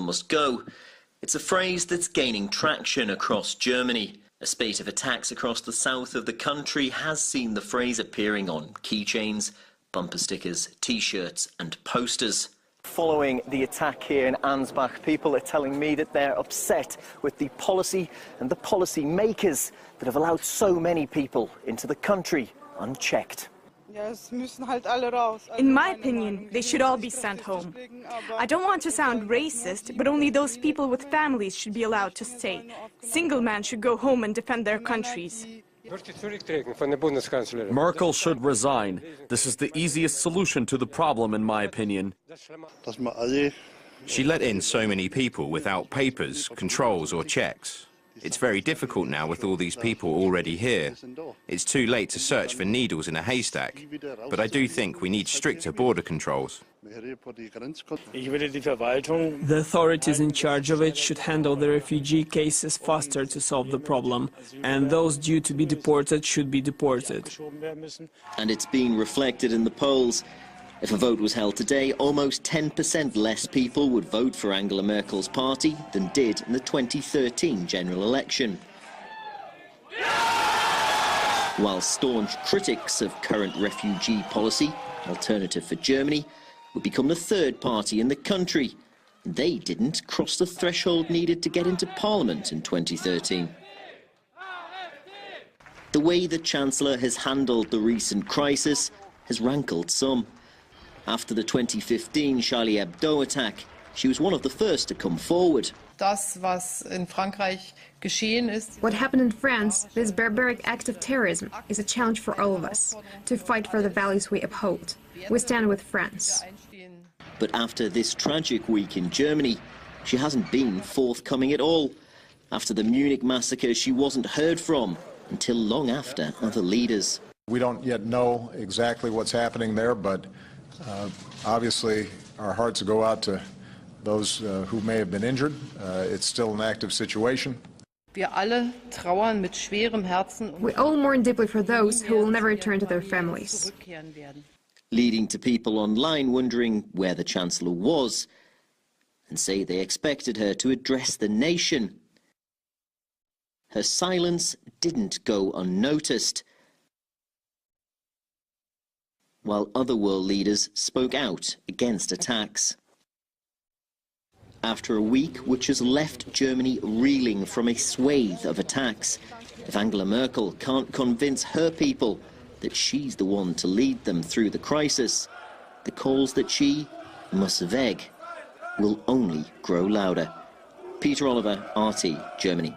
must go. It's a phrase that's gaining traction across Germany. A spate of attacks across the south of the country has seen the phrase appearing on keychains, bumper stickers, T-shirts and posters. Following the attack here in Ansbach, people are telling me that they're upset with the policy and the policy makers that have allowed so many people into the country unchecked. In my opinion, they should all be sent home. I don't want to sound racist, but only those people with families should be allowed to stay. Single men should go home and defend their countries. Merkel should resign. This is the easiest solution to the problem, in my opinion. She let in so many people without papers, controls or checks. It's very difficult now with all these people already here. It's too late to search for needles in a haystack, but I do think we need stricter border controls. The authorities in charge of it should handle the refugee cases faster to solve the problem, and those due to be deported should be deported. And it's being reflected in the polls. If a vote was held today, almost 10% less people would vote for Angela Merkel's party than did in the 2013 general election. While staunch critics of current refugee policy, Alternative for Germany, would become the third party in the country. They didn't cross the threshold needed to get into Parliament in 2013. The way the Chancellor has handled the recent crisis has rankled some. After the 2015 Charlie Hebdo attack, she was one of the first to come forward. What happened in France, this barbaric act of terrorism, is a challenge for all of us to fight for the values we uphold. We stand with France. But after this tragic week in Germany, she hasn't been forthcoming at all. After the Munich massacre, she wasn't heard from until long after other leaders. We don't yet know exactly what's happening there, but obviously our hearts go out to those who may have been injured. It's still an active situation. We all mourn deeply for those who will never return to their families. Leading to people online wondering where the Chancellor was and say they expected her to address the nation. Her silence didn't go unnoticed, while other world leaders spoke out against attacks. After a week which has left Germany reeling from a swathe of attacks, if Angela Merkel can't convince her people that she's the one to lead them through the crisis, the calls that she must weg will only grow louder. Peter Oliver, RT, Germany.